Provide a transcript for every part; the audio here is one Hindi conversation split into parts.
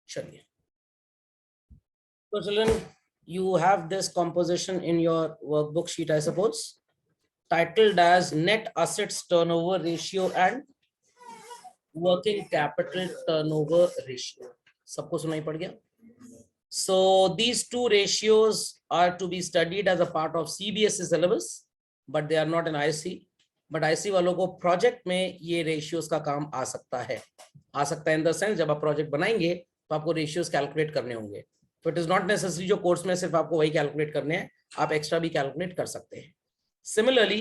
चलिए, तो children you have this composition in your workbook sheet, I suppose, titled as net assets turnover ratio and working capital turnover ratio. सबको सुनाई पड़ गया? So these two ratios are to be studied as a part of CBSE syllabus, but they are not in IC. But IC वालों को प्रोजेक्ट में ये रेशियोज का काम आ सकता है इन द सेंस जब आप प्रोजेक्ट बनाएंगे तो आपको रेशियोज कैलकुलेट करने होंगे. तो इट इज नॉट नेसेसरी जो कोर्स में सिर्फ आपको वही कैलकुलेट करने हैं, आप एक्स्ट्रा भी कैलकुलेट कर सकते हैं. सिमिलरली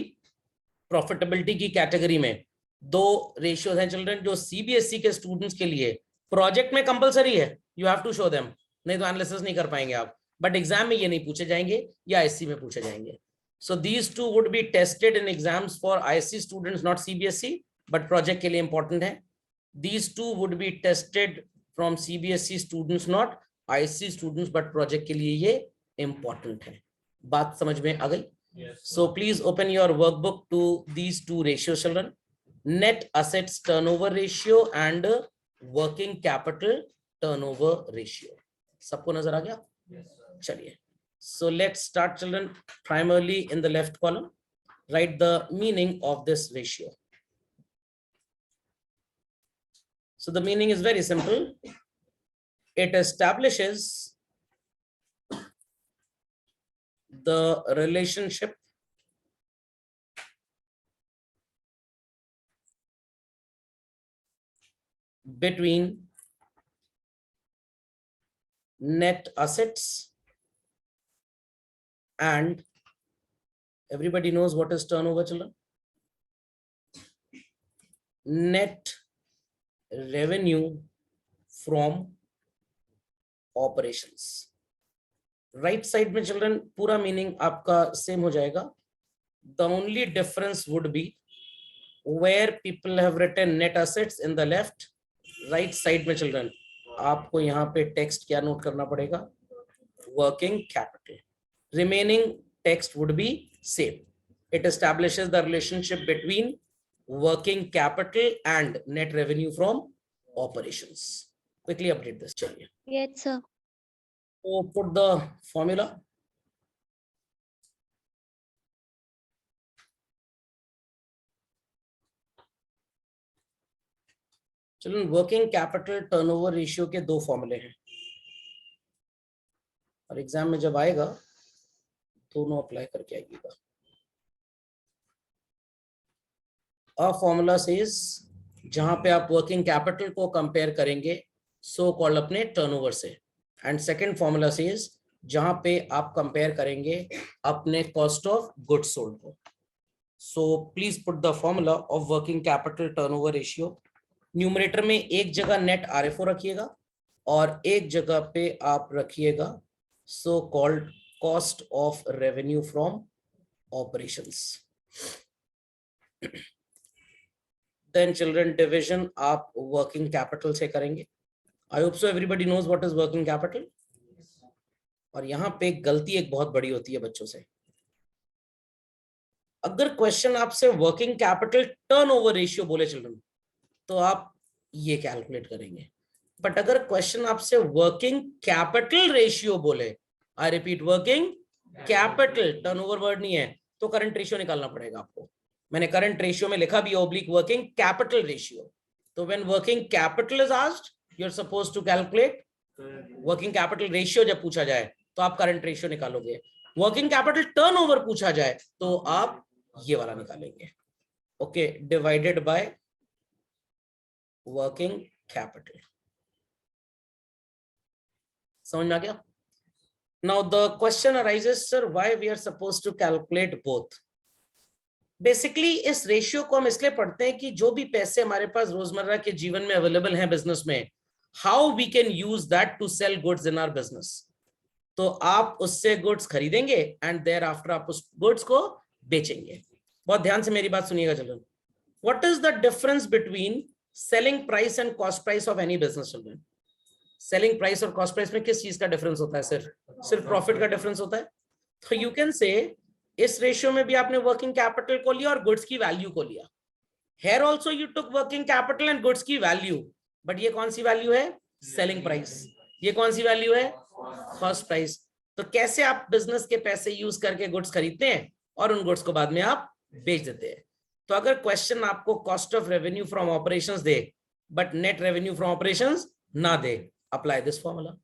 प्रॉफिटेबिलिटी की कैटेगरी में दो रेशियोज हैं चिल्ड्रन जो सीबीएसई के स्टूडेंट्स के लिए प्रोजेक्ट में कंपलसरी है. You have to show them, नहीं तो एनालिसिस नहीं कर पाएंगे आप. बट एग्जाम में ये नहीं पूछे जाएंगे, या आईसी में पूछे जाएंगे. So these two would be tested in exams for IC students, not CBSE, but project के लिए इंपॉर्टेंट है. These two would be tested from CBSE students, not IC students, but project के लिए ये इंपॉर्टेंट है. बात समझ में आ गई? So please open your workbook to these two ratios, children. Net assets turnover ratio and working capital turnover ratio. सबको नजर आ गया? चलिए. So let's start, children. Primarily in the left column, write the meaning of this ratio. So the meaning is very simple. It establishes the relationship between net assets and, everybody knows what is turnover, children? Net revenue from operations. Right side में चिल्ड्रन पूरा मीनिंग आपका सेम हो जाएगा. The only difference would be where people have written net assets in the left. Right side में चिल्ड्रन आपको यहाँ पे टेक्स्ट क्या नोट करना पड़ेगा? Working capital. Remaining text would be same. It establishes the relationship between working capital and net revenue from operations. Quickly update this. चलिए. Yes, sir. So put the formula. चलिए, वर्किंग कैपिटल टर्नओवर रेशियो के दो फॉर्मूले हैं और एग्जाम में जब आएगा दोनों अप्लाई करके आइएगा. अ फॉर्मूला सेज, जहां पे आप वर्किंग कैपिटल को कंपेयर करेंगे सो कॉल्ड अपने टर्नओवर से, एंड सेकेंड फॉर्मूला सेज जहां पे आप कंपेयर करेंगे अपने कॉस्ट ऑफ गुड्स सोल्ड को. So please put the formula of working capital turnover ratio. Numerator में एक जगह नेट आरएफओ रखिएगा और एक जगह पे आप रखिएगा so called cost of revenue from operations. Then children division आप वर्किंग कैपिटल से करेंगे. I hope so everybody knows what is working capital. और यहाँ पे गलती एक बहुत बड़ी होती है बच्चों से. अगर क्वेश्चन आपसे वर्किंग कैपिटल टर्नओवर रेशियो बोले चिल्ड्रन तो आप ये कैलकुलेट करेंगे. बट अगर क्वेश्चन आपसे वर्किंग कैपिटल रेशियो बोले, I repeat, working capital, turnover word नहीं है, तो करंट रेशियो निकालना पड़ेगा आपको. मैंने करंट रेशियो में लिखा भी ऑब्लिक वर्किंग कैपिटल रेशियो. तो when working capital is asked you are supposed to calculate working capital ratio. जब पूछा जाए तो आप करंट रेशियो निकालोगे. वर्किंग कैपिटल टर्नओवर पूछा जाए तो आप ये वाला निकालेंगे. Okay, divided by working capital. समझ में आ गया? Now the question arises, sir why we are supposed to calculate both. Basically इस रेशियो को हम इसलिए पढ़ते हैं कि जो भी पैसे हमारे पास रोजमर्रा के जीवन में अवेलेबल हैं बिजनेस में, how we can use that to sell goods in our business. तो आप उससे गुड्स खरीदेंगे एंड देयर आफ्टर आप उस गुड्स को बेचेंगे. बहुत ध्यान से मेरी बात सुनिएगा children. What is the difference between selling price and cost price of any business children? Selling price और कॉस्ट प्राइस में किस चीज का डिफरेंस होता है? सिर्फ प्रॉफिट का डिफरेंस होता है. तो यू कैन से इस रेशियो में भी आपने वर्किंग कैपिटल को लिया और गुड्स की वैल्यू को लिया. Here also you took working capital and goods की वैल्यू, बट ये कौन सी वैल्यू है? Selling price. ये कौन सी वैल्यू है? Cost price. तो कैसे आप बिजनेस के पैसे यूज करके गुड्स खरीदते हैं और उन गुड्स को बाद में आप बेच देते हैं। तो अगर क्वेश्चन आपको cost of revenue from operations दे but net revenue from operations ना दे, apply this formula.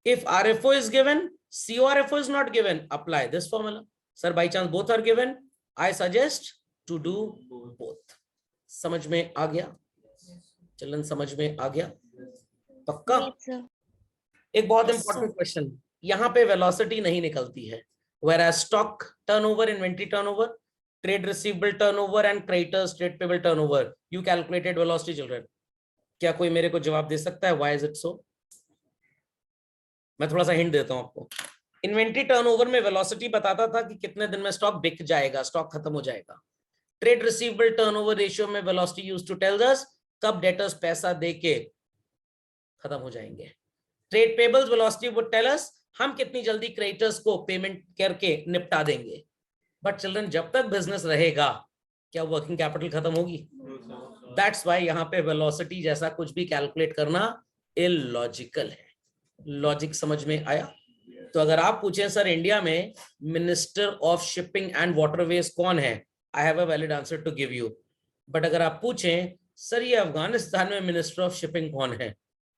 If RFO is given, CORFO is not given, apply this formula. Sir, by chance both are given, I suggest to do both. समझ में आ गया? चलन समझ में आ गया? पक्का? एक बहुत इंपॉर्टेंट क्वेश्चन, यहाँ पे वेलोसिटी नहीं निकलती है। Whereas stock turnover, inventory turnover, trade receivable turnover and creditors trade payable turnover, you calculated velocity children. क्या कोई मेरे को जवाब दे सकता है? Why is it so? मैं थोड़ा सा हिंट देता हूं आपको। इन्वेंट्री टर्नओवर में वेलोसिटी बताता था कि कितने दिन में स्टॉक बिक जाएगा, स्टॉक खत्म हो जाएगा। ट्रेड रिसीवेबल टर्नओवर रेशियो में velocity used to tell us कब डेटर्स पैसा देके खत्म हो जाएंगे। Trade payables velocity would tell us हम कितनी जल्दी क्रेडिटर्स को पेमेंट करके निपटा देंगे। बट चिल्ड्रन, जब तक बिजनेस रहेगा क्या वर्किंग कैपिटल खत्म होगी? दैट्स व्हाई यहाँ पे वेलोसिटी जैसा कुछ भी कैलकुलेट करना इलॉजिकल है। लॉजिक समझ में आया? तो अगर आप पूछें सर इंडिया में minister of shipping and waterways कौन है, I have a valid answer to give you. But अगर आप पूछें सर ये अफगानिस्तान में मिनिस्टर ऑफ शिपिंग कौन है,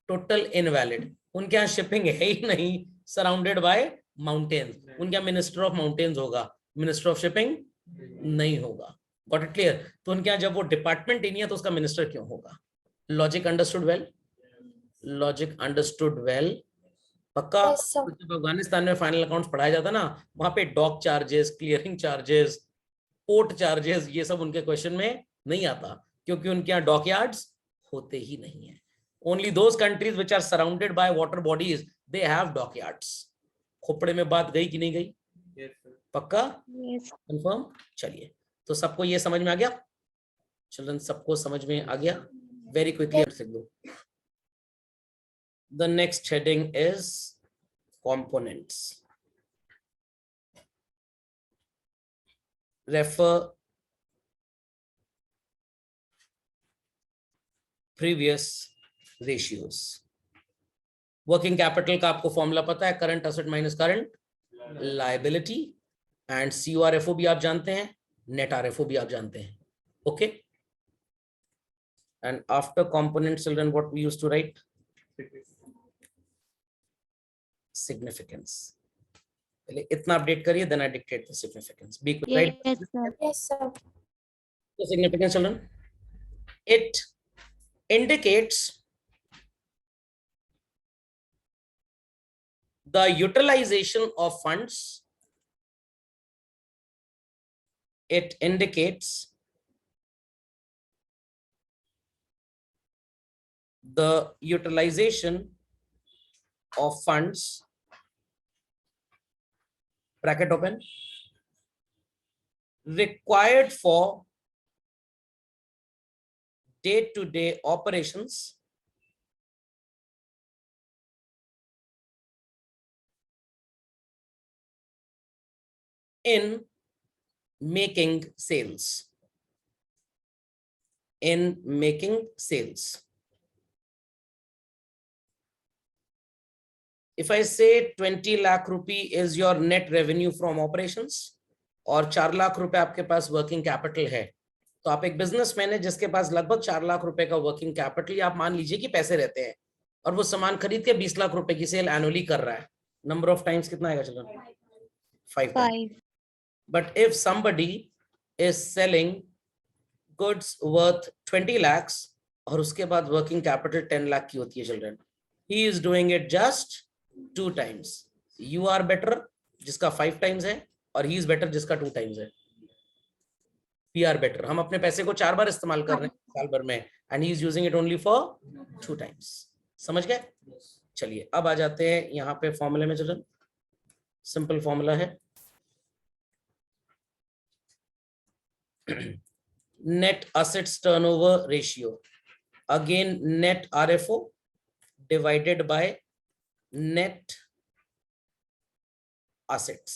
टोटल इनवैलिड। उनके यहाँ शिपिंग है ही नहीं, सराउंडेड बाय माउंटेन्स। उनके यहाँ मिनिस्टर ऑफ माउंटेन्स होगा, मिनिस्टर ऑफ शिपिंग नहीं होगा। Got it clear? तो उनके यहाँ जब वो डिपार्टमेंट ही नहीं है तो उसका मिनिस्टर क्यों होगा? Logic understood well? Logic understood well? पक्का? जब अफगानिस्तान में फाइनल अकाउंट्स पढ़ाया जाता ना, वहां पे dock charges, clearing charges, port charges, ये सब उनके क्वेश्चन में नहीं आता, क्योंकि उनके यहाँ डॉक यार्ड्स होते ही नहीं है। Only those countries which are surrounded by water bodies they have dockyards. खोपड़े में बात गई कि नहीं गई? पक्का? कंफर्म? चलिए, तो सबको ये समझ में आ गया? चिल्ड्रन, सबको समझ में आ गया? वेरी क्विकली लिख दो। The next heading is components. Refer previous ratios. Working capital का आपको फॉर्मूला पता है, current asset minus current liability, and CORFO भी आप जानते हैं, नेट RFO भी आप जानते हैं। Okay, and after components children what we used to write? Significance. पहले इतना अपडेट करिए, then I dictate the significance. Be quick, right? Yes, sir. Yes, sir. The significance, children, it indicates the utilization of funds. It indicates the utilization of funds, bracket open, required for day-to-day operations in making sales. In making sales. If I say 20 lakh rupee is your net revenue from operations और 4 लाख रुपए आपके पास वर्किंग कैपिटल है, तो आप एक बिजनेसमैन है जिसके पास लगभग 4 लाख रुपए का वर्किंग कैपिटल, आप मान लीजिए कि पैसे रहते हैं, और वो सामान खरीद के 20 लाख रुपए की सेल एनुअली कर रहा है। नंबर ऑफ टाइम्स कितना आएगा? चलो 5। But if somebody is selling goods worth 20 lakhs और उसके बाद वर्किंग कैपिटल 10 लाख की होती है children, he is doing it just 2 times. You are better जिसका 5 times है, और he is better जिसका 2 times है। We are better, हम अपने पैसे को 4 बार इस्तेमाल कर रहे हैं साल भर में, and he is using it only for 2 times. समझ गए? चलिए अब आ जाते हैं यहाँ पे फॉर्मूले में। चिल्ड्रन, सिंपल फॉर्मूला है, net assets turnover ratio, again net RFO divided by net assets.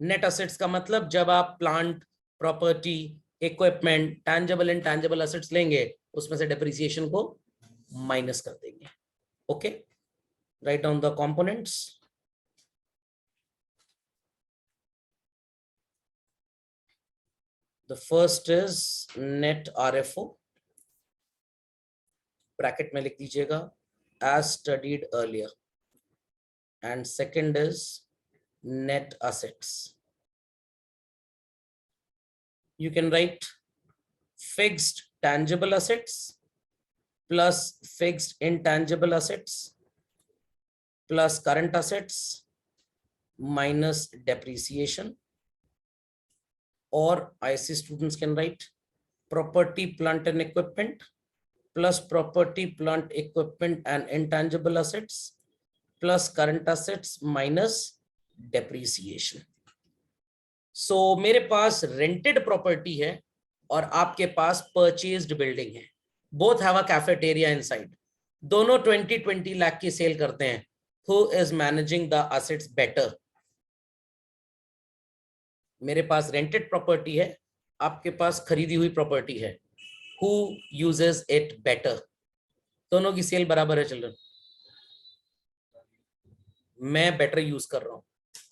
Net assets का मतलब जब आप plant, property, equipment, tangible intangible assets लेंगे उसमें से डेप्रिसिएशन को माइनस कर देंगे। Okay, Write down the components. The first is net RFO, bracket में लिख दीजिएगा as studied earlier, and second is net assets. You can write fixed tangible assets plus fixed intangible assets plus current assets minus depreciation, or IC students can write property, plant and equipment plus property, plant, equipment and intangible assets plus current assets minus depreciation. So मेरे पास rented property है और आपके पास purchased building है. Both have a cafeteria inside. दोनों 20 लाख की सेल करते हैं. Who is managing the assets better? मेरे पास rented property है, आपके पास खरीदी हुई property है. Who uses it better? दोनों की सेल बराबर है चिल्ड्रन. मैं बेटर यूज कर रहा हूं.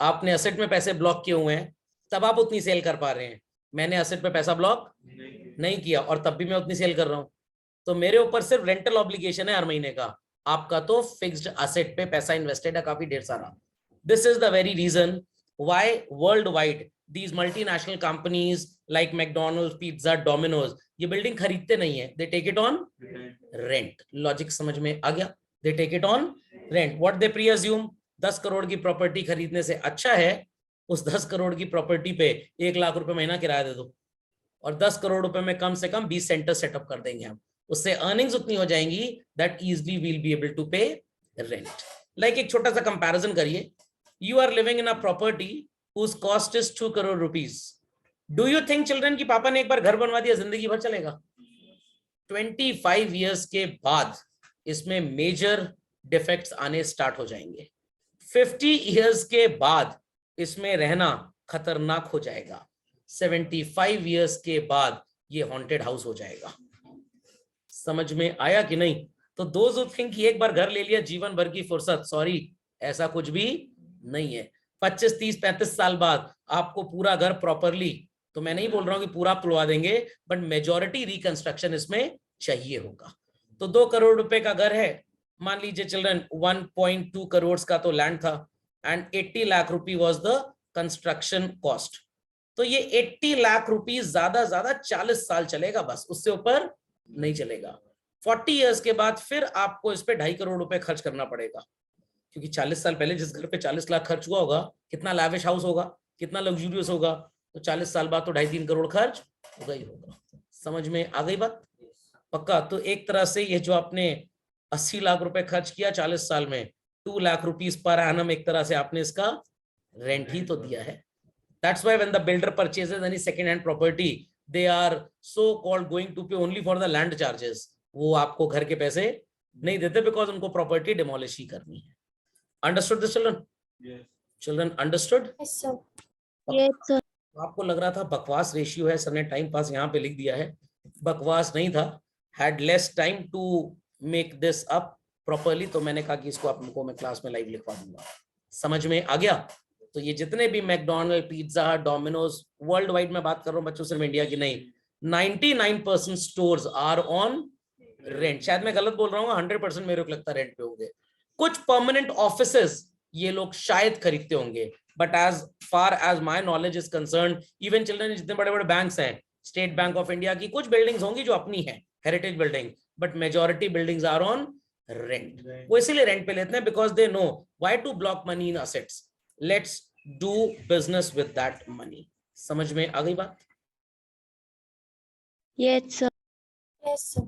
आपने असेट में पैसे ब्लॉक किए हुए हैं, तब आप उतनी सेल कर पा रहे हैं. मैंने असेट पे पैसा ब्लॉक नहीं किया और तब भी मैं उतनी सेल कर रहा हूं. तो मेरे ऊपर सिर्फ रेंटल ऑब्लिगेशन है हर महीने का. आपका तो फिक्स्ड असेट पे पैसा इन्वेस्टेड है काफी ढेर सारा. This is the very reason why worldwide these multinational companies like McDonald's, Pizza, Domino's, ये बिल्डिंग खरीदते नहीं है. They take it on rent. Logic समझ में आ गया? They take it on rent. What they pre-assume? 10 crore की प्रॉपर्टी खरीदने से अच्छा है उस 10 करोड़ की प्रॉपर्टी पे 1 लाख रुपए महीना किराया दे दो और 10 करोड़ रुपए में कम से कम 20 सेंटर सेटअप कर देंगे हम. उससे अर्निंग्स उतनी हो जाएंगी that easily will be able to pay rent. लाइक एक छोटा सा कंपैरिजन करिए. You are living in a property whose cost is 2 crore rupees. Do you think children की पापा ने एक बार घर बनवा दिया जिंदगी भर चलेगा? 25 years के बाद इसमें मेजर डिफेक्ट्स आने स्टार्ट हो जाएंगे. 50 years के बाद इसमें रहना खतरनाक हो जाएगा. 75 years के बाद ये हॉन्टेड हाउस हो जाएगा. समझ में आया कि नहीं? तो दोज हु थिंक कि एक बार घर ले लिया जीवन भर की फुर्सत, सॉरी, ऐसा कुछ भी नहीं है. 25, 30, 35 साल बाद आपको पूरा घर प्रॉपरली, तो मैं नहीं बोल रहा हूं कि पूरा तुड़वा देंगे, बट मेजॉरिटी रिकंस्ट्रक्शन इसमें चाहिए होगा. तो 2 करोड़ रुपए का घर है, मान लीजिए चिल्ड्रन 1.2 करोड़ का तो लैंड था and 80 lakh rupee was the construction cost. तो ये 80 लाख रुपी ज्यादा 40 साल चलेगा, बस उससे ऊपर नहीं चलेगा. 40 इयर्स के बाद फिर आपको इस पे 2.5 करोड़ रुपए खर्च करना पड़ेगा, क्योंकि 40 साल पहले जिस घर पे 40 लाख खर्च हुआ होगा, कितना लैविश हाउस होगा, कितना लग्जूरियस होगा, तो 40 साल बाद तो 2.5-3 करोड़ खर्च होगा ही होगा. समझ में आ गई बात? पक्का? तो एक तरह से ये जो आपने 80 लाख रुपए खर्च किया 40 साल में, 2 लाख रुपीस पर एनम, एक तरह से आपने इसका रेंट ही तो दिया है. That's why when the builder purchases any second hand property, they are so called going to pay only for the land charges. वो आपको घर के पैसे नहीं देते because उनको प्रॉपर्टी डिमोलिश ही करनी है. Understood this children? Yes. Children understood? Yes sir. Yes sir. आपको लग रहा था बकवास रेशियो है, सर ने टाइम पास यहाँ पे लिख दिया है. बकवास नहीं था. Had less time to make this up properly, तो मैंने कहा कि इसको आपको मैं क्लास में लाइव लिखवा दूंगा. समझ में आ गया? तो ये जितने भी McDonald, pizza, Domino's, worldwide में बात कर रहा हूँ बच्चों, सिर्फ इंडिया की नहीं, 99% स्टोर्स आर ऑन रेंट. शायद मैं गलत बोल रहा हूँ, 100% मेरे को लगता है रेंट पे होंगे. कुछ परमानेंट ऑफिसेस ये लोग शायद खरीदते होंगे, but as far as my knowledge is concern, even children जितने बड़े बड़े बैंक्स हैं, स्टेट बैंक ऑफ इंडिया की कुछ बिल्डिंग्स होंगी जो अपनी है, heritage building, but majority buildings are on rent. वो इसीलिए रेंट पे लेते हैं because they know why to block money in assets. Let's do business with that money. समझ में आ गई बात? Yes sir. Yes sir.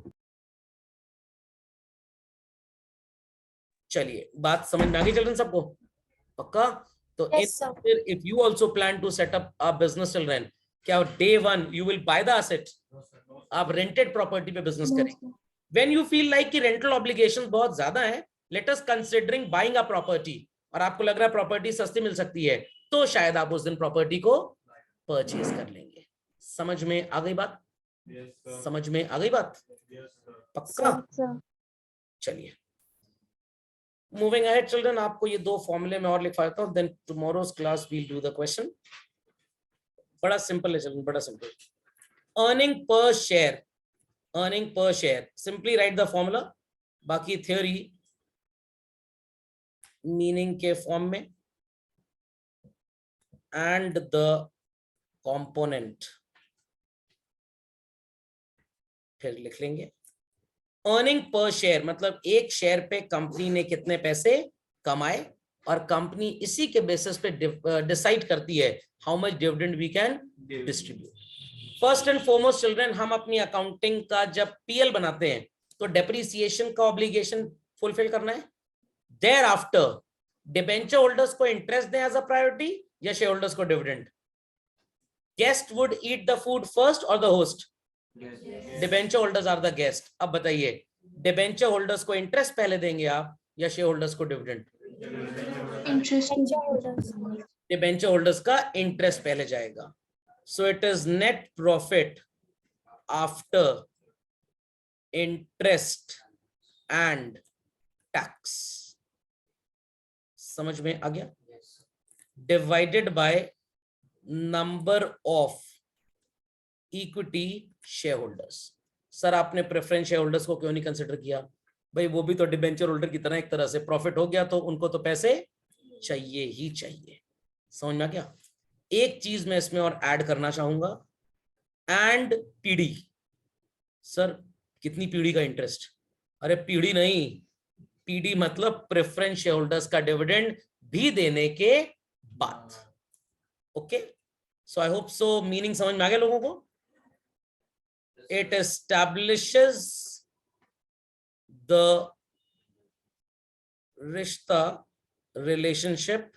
चलिए, बात समझ में आ गई चिल्ड्रन सबको? पक्का? तो Yes sir. if you also plan to set up a business children, क्या day one you will buy the asset? आप rented property पे business करेंगे. When you feel like कि rental obligations बहुत ज्यादा है, let us considering buying a property, और आपको लग रहा है प्रॉपर्टी सस्ती मिल सकती है, तो शायद आप उस दिन प्रॉपर्टी को परचेज कर लेंगे. समझ में आ गई बात? yes, समझ में आ गई बात? yes, पक्का? चलिए, मूविंग अहेड चिल्ड्रन, आपको ये दो फॉर्मूले में और लिखवा देता हूँ, then tomorrow's class will do the question. बड़ा सिंपल है चिल्ड्रन, बड़ा simple. Earning per share, earning per share, simply write the formula, बाकी थ्योरी मीनिंग के फॉर्म में, एंड द कंपोनेंट फिर लिख लेंगे। अर्निंग पर शेयर मतलब एक शेयर पे कंपनी ने कितने पैसे कमाए, और कंपनी इसी के बेसिस पे डिसाइड करती है how much dividend we can distribute. First and foremost children, हम अपनी अकाउंटिंग का जब पीएल बनाते हैं तो डेप्रिसिएशन का ऑब्लिगेशन फुलफिल करना है। देयर आफ्टर डिबेंचर होल्डर्स को इंटरेस्ट दें एज अ प्रायोरिटी, या शेयर होल्डर्स को dividend? Guest would eat the food first और the host? Debenture holders are the guest. अब बताइए, डिबेंचर होल्डर्स को इंटरेस्ट पहले देंगे आप, या शेयर होल्डर्स को डिविडेंड? Interest. डिबेंचर होल्डर्स का इंटरेस्ट पहले जाएगा। So it is net profit after interest and tax. समझ में आ गया? Divided by number of equity share holders. Sir आपने प्रेफरेंस शेयर होल्डर्स को क्यों नहीं कंसिडर किया? भाई वो भी तो डिबेंचर होल्डर की तरह, एक तरह से प्रॉफिट हो गया तो उनको तो पैसे चाहिए ही चाहिए। समझ में आ गया? एक चीज मैं इसमें और ऐड करना चाहूंगा, एंड पीडी। सर कितनी पीडी का इंटरेस्ट? अरे पीडी नहीं, पीडी मतलब प्रेफरेंस शेयर होल्डर्स का डिविडेंड भी देने के बाद। ओके, सो आई होप सो मीनिंग समझ में आ गया लोगों को? It establishes the relationship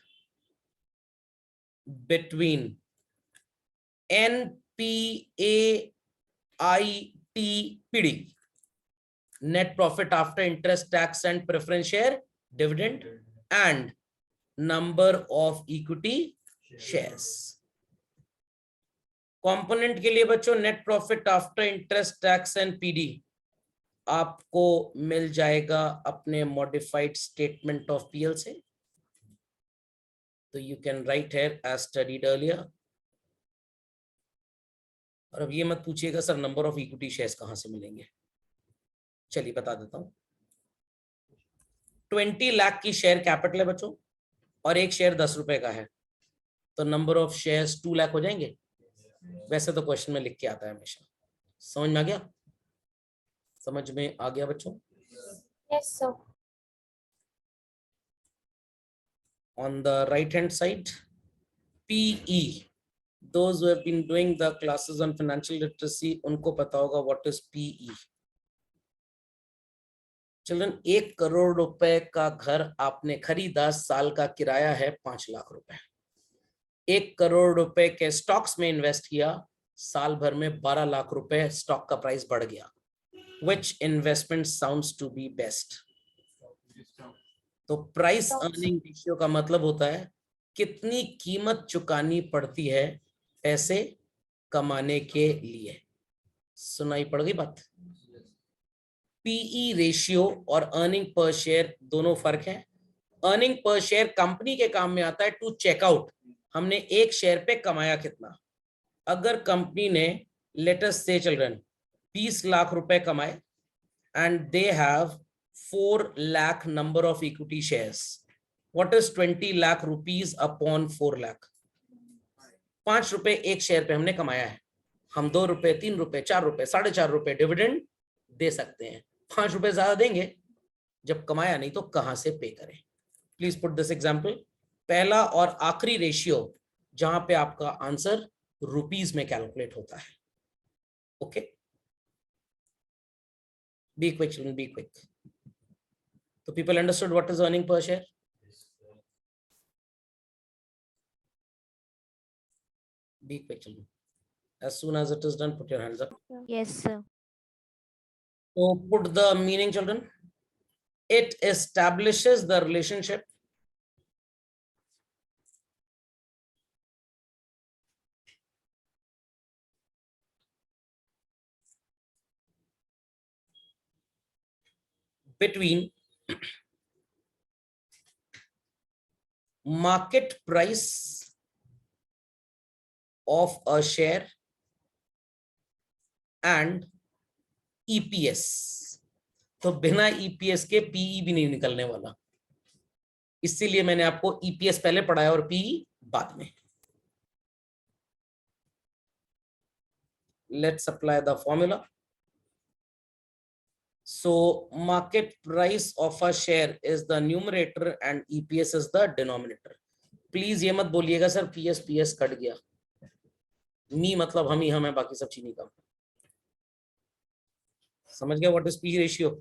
between NPAITPD, net profit after interest, tax and preference share dividend, and number of equity shares. Component के लिए बच्चों net profit after interest, tax and PD आपको मिल जाएगा अपने मॉडिफाइड स्टेटमेंट ऑफ पीएल से। तो you can write here as studied earlier. और अब ये मत पूछिएगा sir number of equity shares कहां से मिलेंगे, चलिए बता देता हूं। 20 लाख की शेयर कैपिटल है बच्चों, और एक शेयर 10 रुपए का है, तो नंबर ऑफ शेयर्स 2 लाख हो जाएंगे। वैसे तो क्वेश्चन में लिख के आता है हमेशा। समझ में आ गया? समझ में आ गया बच्चों? Yes, sir. On the right hand side, PE, those who have been doing the classes on financial literacy उनको पता होगा what is PE. Children 1 crore रुपए का घर आपने खरीदा, साल का किराया है 5 लाख रुपए। 1 करोड़ रुपए के स्टॉक्स में इन्वेस्ट किया, साल भर में 12 लाख रुपए स्टॉक का प्राइस बढ़ गया। Which investment sounds to be best? तो प्राइस अर्निंग रेशियो का मतलब होता है कितनी कीमत चुकानी पड़ती है पैसे कमाने के लिए। सुनाई पड़ गई बात? पीई रेशियो और अर्निंग पर शेयर दोनों फर्क है। अर्निंग पर शेयर कंपनी के काम में आता है टू चेकआउट हमने एक शेयर पे कमाया कितना। अगर कंपनी ने लेटेस्ट से चिल्ड्रन 20 लाख रुपए कमाए and they have 4 lakh number of equity shares, what is 20 lakh rupees upon 4 lakh? 5 रुपए एक शेयर पे हमने कमाया है, हम 2 रुपए 3 रुपए 4 रुपए 4.5 रुपए डिविडेंड दे सकते हैं। 5 रुपए ज्यादा देंगे, जब कमाया नहीं तो कहां से पे करें? Please put this example. पहला और आखिरी रेशियो जहां पे आपका आंसर रुपीज में कैलकुलेट होता है। Okay, be quick children, be quick. So people understood what is earning per share? Be quick, children. As soon as it is done, put your hands up. Yes, sir. So put the meaning, children. It establishes the relationship between market price of a share and EPS. तो बिना EPS के PE भी नहीं निकलने वाला, इसीलिए मैंने आपको EPS पहले पढ़ाया और PE बाद में. Let's apply the formula. So market price of a share is the numerator and EPS is the denominator. Please ये मत बोलिएगा सर PS कट गया. मी मतलब हम ही हम है, बाकी सब चीनी का. समझ गया what is P ratio?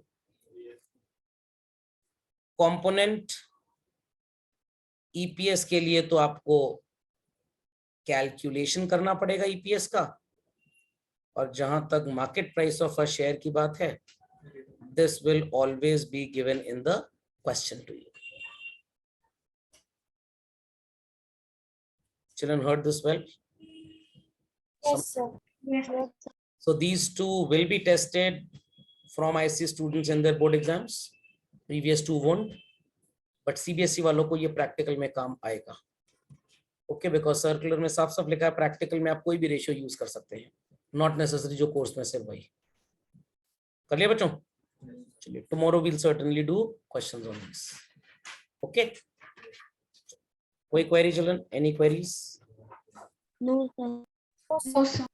Component EPS के लिए तो आपको कैलकुलेशन करना पड़ेगा EPS का, और जहां तक market price of a share की बात है, this will always be given in the question to you. Children heard this well? Yes, sir. Yes, sir. So these two will be tested from IC students in their board exams. Previous two won't, but CBSE वालों को ये प्रैक्टिकल में काम आएगा. ओके, बिकॉज सर्कुलर में साफ साफ लिखा है प्रैक्टिकल में आप कोई भी रेशियो यूज कर सकते हैं, नॉट नेसेसरी जो कोर्स में सिर्फ वही. कर लिया बच्चों? चलिए, tomorrow will certainly do questions on this. Okay, कोई query children? Any queries? No, sir. No, sir.